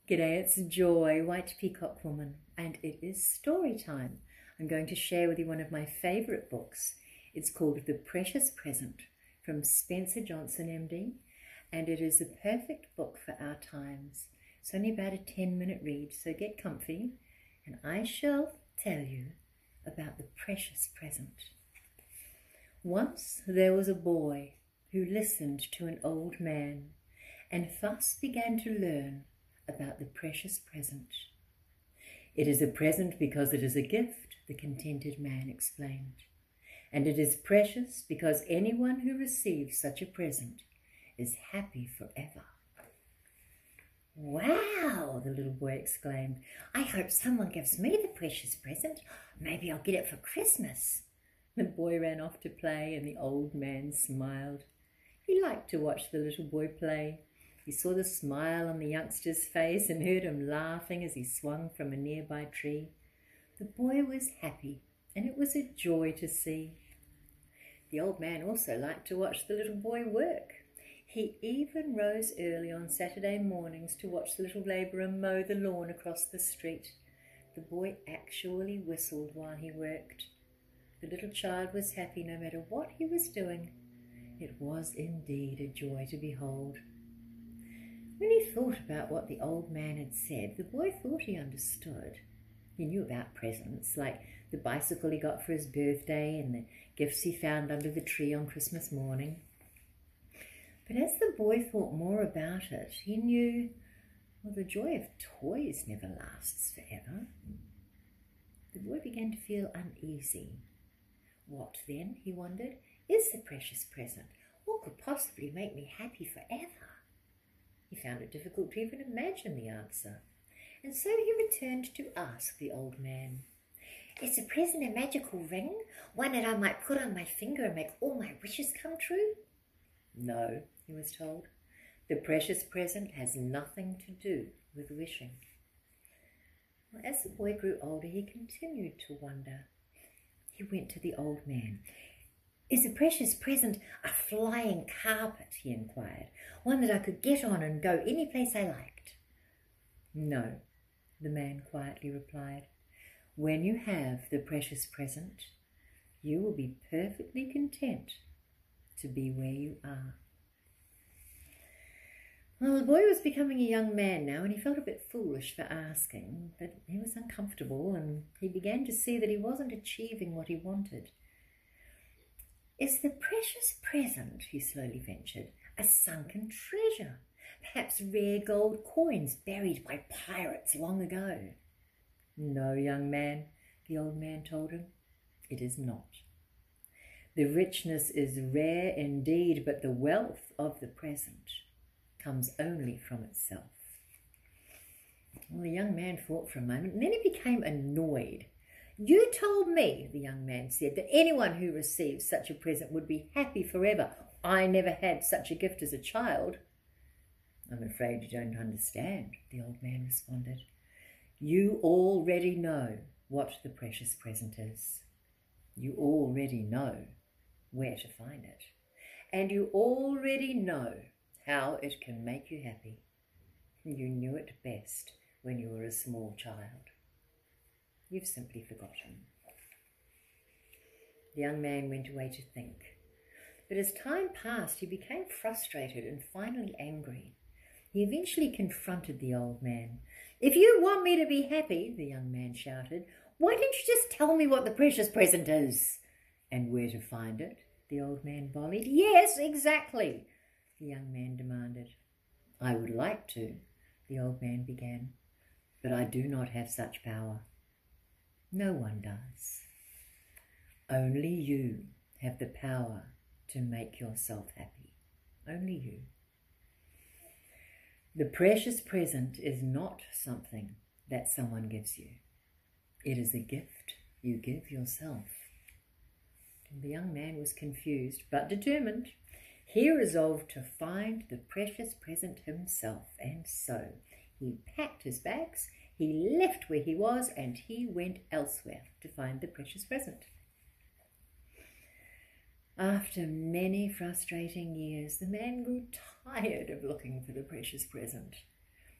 G'day, it's Joy, White Peacock Woman, and it is story time. I'm going to share with you one of my favourite books. It's called The Precious Present from Spencer Johnson, MD, and it is a perfect book for our times. It's only about a 10-minute read, so get comfy, and I shall tell you about the precious present. Once there was a boy who listened to an old man and thus began to learn about the precious present. It is a present because it is a gift, the contented man explained. And it is precious because anyone who receives such a present is happy forever. Wow, the little boy exclaimed. I hope someone gives me the precious present. Maybe I'll get it for Christmas. The boy ran off to play and the old man smiled. He liked to watch the little boy play. He saw the smile on the youngster's face and heard him laughing as he swung from a nearby tree. The boy was happy, and it was a joy to see. The old man also liked to watch the little boy work. He even rose early on Saturday mornings to watch the little labourer mow the lawn across the street. The boy actually whistled while he worked. The little child was happy no matter what he was doing. It was indeed a joy to behold. When he thought about what the old man had said, the boy thought he understood. He knew about presents, like the bicycle he got for his birthday and the gifts he found under the tree on Christmas morning. But as the boy thought more about it, he knew, well, the joy of toys never lasts forever. The boy began to feel uneasy. What then, he wondered, is the precious present? What could possibly make me happy forever? He found it difficult to even imagine the answer, and so he returned to ask the old man. Is the present a magical ring, one that I might put on my finger and make all my wishes come true? No, he was told. The precious present has nothing to do with wishing. Well, as the boy grew older, he continued to wonder. He went to the old man. Is the precious present a flying carpet, he inquired, one that I could get on and go any place I liked? No, the man quietly replied. When you have the precious present, you will be perfectly content to be where you are. Well, the boy was becoming a young man now, and he felt a bit foolish for asking, but he was uncomfortable, and he began to see that he wasn't achieving what he wanted. Is the precious present, he slowly ventured, a sunken treasure? Perhaps rare gold coins buried by pirates long ago? No, young man, the old man told him. It is not. The richness is rare indeed, but the wealth of the present comes only from itself. Well, the young man thought for a moment, and then he became annoyed. You told me, the young man said, that anyone who receives such a present would be happy forever. I never had such a gift as a child. I'm afraid you don't understand, the old man responded. You already know what the precious present is. You already know where to find it. And you already know how it can make you happy. You knew it best when you were a small child. You've simply forgotten. The young man went away to think. But as time passed, he became frustrated and finally angry. He eventually confronted the old man. If you want me to be happy, the young man shouted, why don't you just tell me what the precious present is? And where to find it? The old man volleyed. Yes, exactly, the young man demanded. I would like to, the old man began, but I do not have such power. No one does. Only you have the power to make yourself happy. Only you. The precious present is not something that someone gives you. It is a gift you give yourself. And the young man was confused but determined. He resolved to find the precious present himself, and so he packed his bags, he left where he was, and he went elsewhere to find the precious present. After many frustrating years, the man grew tired of looking for the precious present.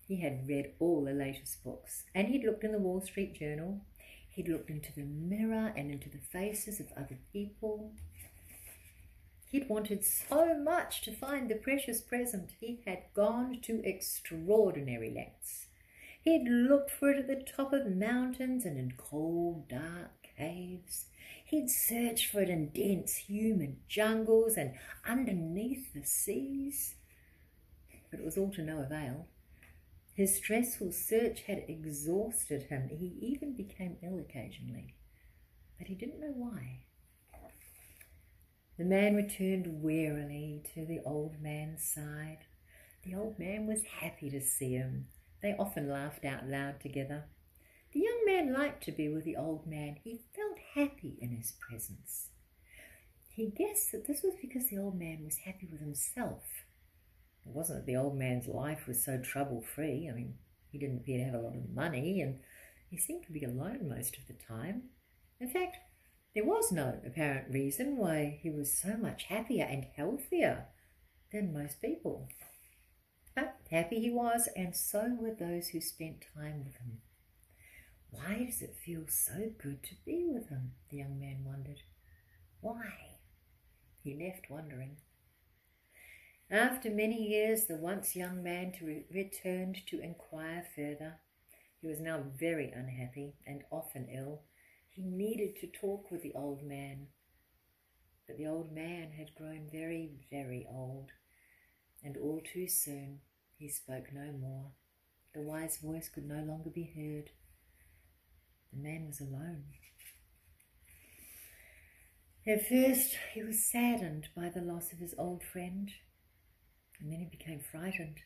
He had read all the latest books, and he'd looked in the Wall Street Journal. He'd looked into the mirror and into the faces of other people. He'd wanted so much to find the precious present. He had gone to extraordinary lengths. He'd looked for it at the top of mountains and in cold, dark caves. He'd searched for it in dense, humid jungles and underneath the seas. But it was all to no avail. His stressful search had exhausted him. He even became ill occasionally, but he didn't know why. The man returned wearily to the old man's side. The old man was happy to see him. They often laughed out loud together. The young man liked to be with the old man. He felt happy in his presence. He guessed that this was because the old man was happy with himself. It wasn't that the old man's life was so trouble-free. I mean, he didn't appear to have a lot of money, and he seemed to be alone most of the time. In fact, there was no apparent reason why he was so much happier and healthier than most people. But happy he was, and so were those who spent time with him. Why does it feel so good to be with him? The young man wondered. Why? He left wondering. After many years, the once young man returned to inquire further. He was now very unhappy and often ill. He needed to talk with the old man. But the old man had grown very, very old, and all too soon he spoke no more. The wise voice could no longer be heard. The man was alone. At first he was saddened by the loss of his old friend, and then he became frightened,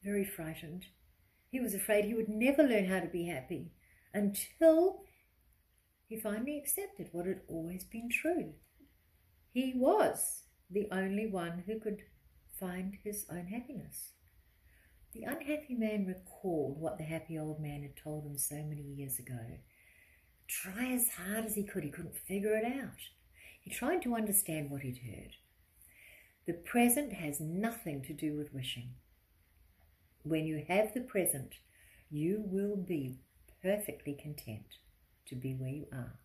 very frightened. He was afraid he would never learn how to be happy until he finally accepted what had always been true. He was the only one who could find his own happiness. The unhappy man recalled what the happy old man had told him so many years ago. Try as hard as he couldn't figure it out. He tried to understand what he'd heard. The present has nothing to do with wishing. When you have the present, you will be perfectly content to be where you are.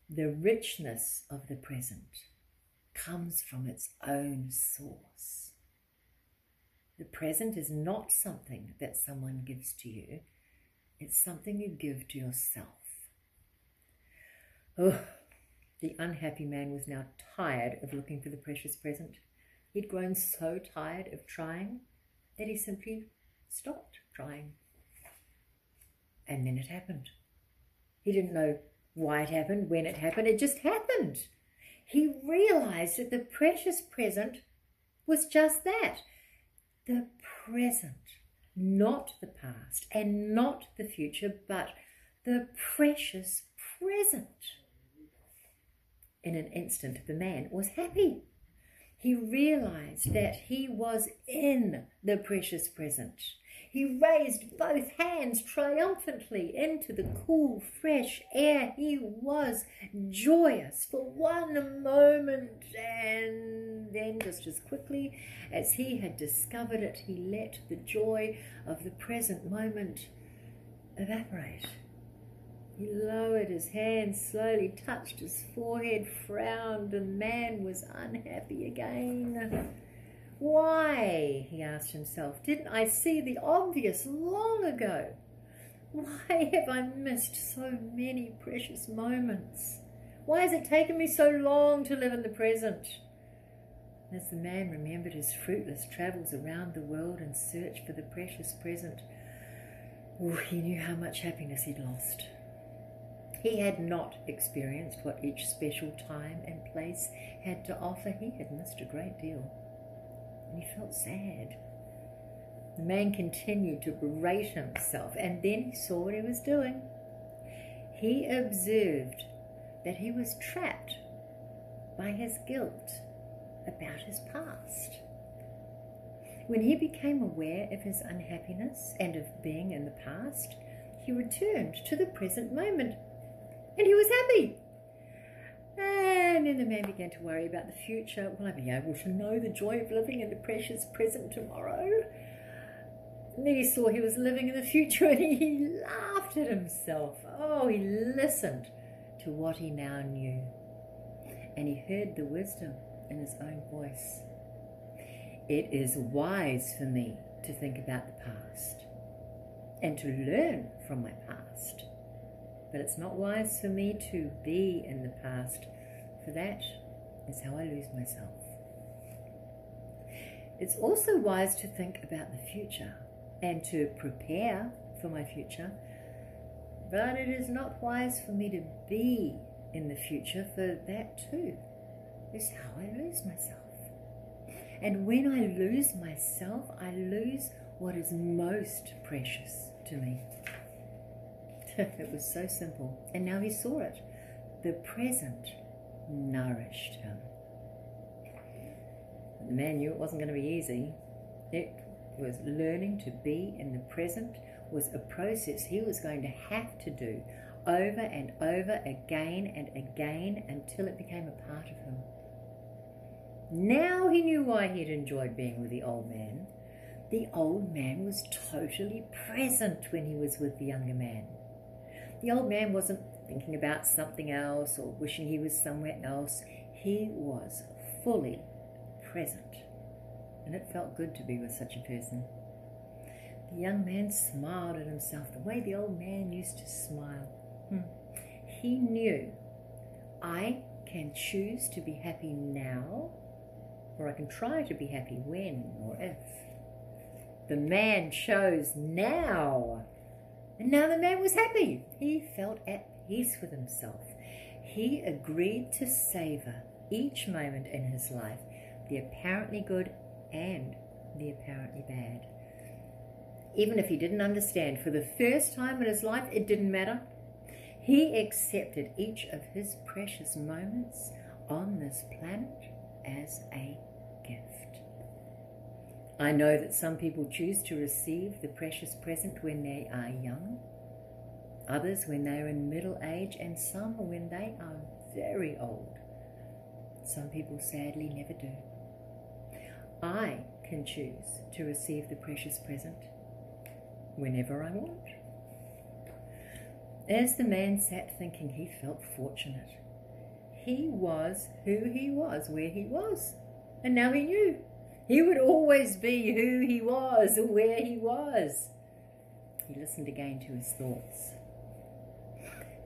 The richness of the present comes from its own source. The present is not something that someone gives to you. It's something you give to yourself. Oh, the unhappy man was now tired of looking for the precious present. He'd grown so tired of trying that he simply stopped trying. And then it happened. He didn't know why it happened, when it happened. It just happened. He realized that the precious present was just that. The present, not the past and not the future, but the precious present. In an instant, the man was happy. He realized that he was in the precious present. He raised both hands triumphantly into the cool, fresh air. He was joyous for one moment, and then just as quickly as he had discovered it, he let the joy of the present moment evaporate. He lowered his hands slowly, touched his forehead, frowned. The man was unhappy again. Why, he asked himself, didn't I see the obvious long ago? Why have I missed so many precious moments? Why has it taken me so long to live in the present? As the man remembered his fruitless travels around the world in search for the precious present, he knew how much happiness he'd lost. He had not experienced what each special time and place had to offer. He had missed a great deal, and he felt sad. The man continued to berate himself, and then he saw what he was doing. He observed that he was trapped by his guilt about his past. When he became aware of his unhappiness and of being in the past, he returned to the present moment, and he was happy. And then the man began to worry about the future. Will I be able to know the joy of living in the precious present tomorrow? And then he saw he was living in the future and he laughed at himself. Oh, he listened to what he now knew. And he heard the wisdom in his own voice. It is wise for me to think about the past and to learn from my past. But it's not wise for me to be in the past, for that is how I lose myself. It's also wise to think about the future and to prepare for my future, but it is not wise for me to be in the future, for that too is how I lose myself. And when I lose myself, I lose what is most precious to me. It was so simple. And now he saw it. The present nourished him. The man knew it wasn't going to be easy. It was learning to be in the present was a process he was going to have to do over and over again and again until it became a part of him. Now he knew why he'd enjoyed being with the old man. The old man was totally present when he was with the younger man. The old man wasn't thinking about something else or wishing he was somewhere else. He was fully present, and it felt good to be with such a person. The young man smiled at himself the way the old man used to smile. He knew, I can choose to be happy now, or I can try to be happy when or if. The man chose now. And now the man was happy. He felt at peace with himself. He agreed to savor each moment in his life, the apparently good and the apparently bad. Even if he didn't understand, for the first time in his life, it didn't matter. He accepted each of his precious moments on this planet as a gift. I know that some people choose to receive the precious present when they are young, others when they are in middle age, and some when they are very old. Some people sadly never do. I can choose to receive the precious present whenever I want. As the man sat thinking, he felt fortunate. He was who he was, where he was, and now he knew. He would always be who he was, where he was. He listened again to his thoughts.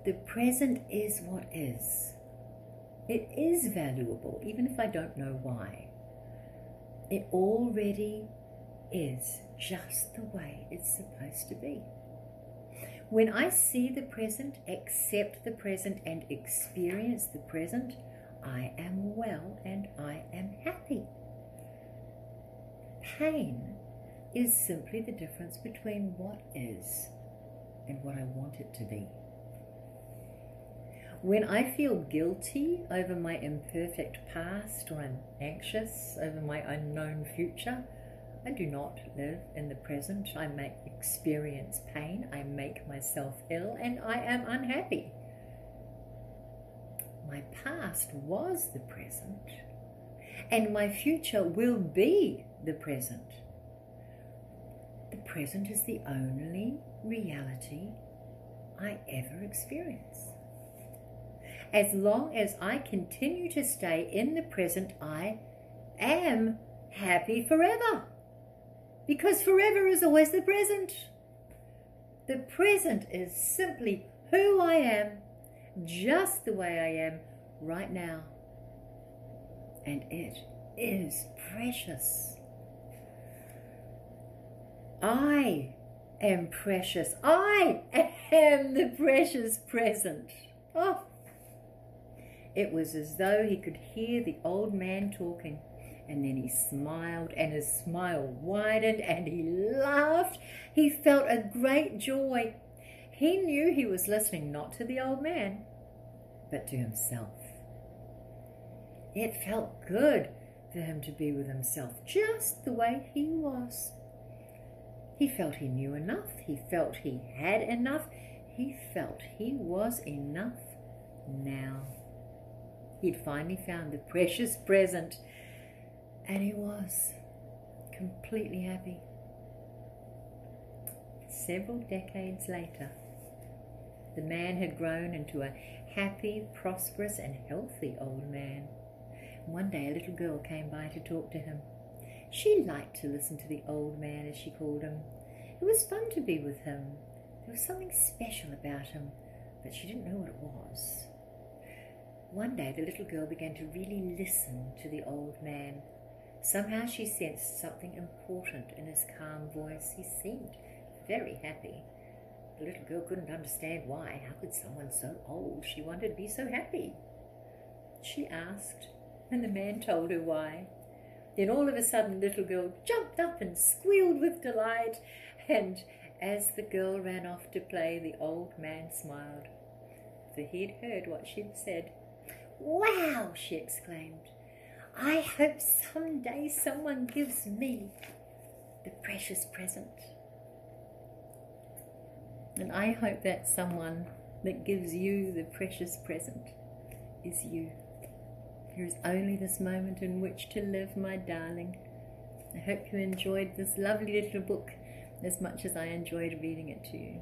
The present is what is. It is valuable, even if I don't know why. It already is just the way it's supposed to be. When I see the present, accept the present, and experience the present, I am well and I am happy. Pain is simply the difference between what is and what I want it to be. When I feel guilty over my imperfect past, or I'm anxious over my unknown future, I do not live in the present. I may experience pain, I make myself ill, and I am unhappy. My past was the present, and my future will be the present. The present is the only reality I ever experience. As long as I continue to stay in the present, I am happy forever. Because forever is always the present. The present is simply who I am, just the way I am right now. And it is precious. I am precious. I am the precious present. Oh. It was as though he could hear the old man talking, and then he smiled, and his smile widened, and he laughed. He felt a great joy. He knew he was listening not to the old man, but to himself. It felt good for him to be with himself, just the way he was. He felt he knew enough. He felt he had enough. He felt he was enough now. He'd finally found the precious present, and he was completely happy. several decades later. The man had grown into a happy, prosperous, and healthy old man. One day a little girl came by to talk to him. She liked to listen to the old man, as she called him. It was fun to be with him. There was something special about him, but she didn't know what it was. One day the little girl began to really listen to the old man. Somehow she sensed something important in his calm voice. He seemed very happy. The little girl couldn't understand why. How could someone so old, she wondered, be so happy? She asked, and the man told her why. Then all of a sudden the little girl jumped up and squealed with delight, and as the girl ran off to play, the old man smiled, for he'd heard what she'd said. "Wow!" she exclaimed. "I hope someday someone gives me the precious present." And I hope that someone that gives you the precious present is you. There is only this moment in which to live, my darling. I hope you enjoyed this lovely little book as much as I enjoyed reading it to you.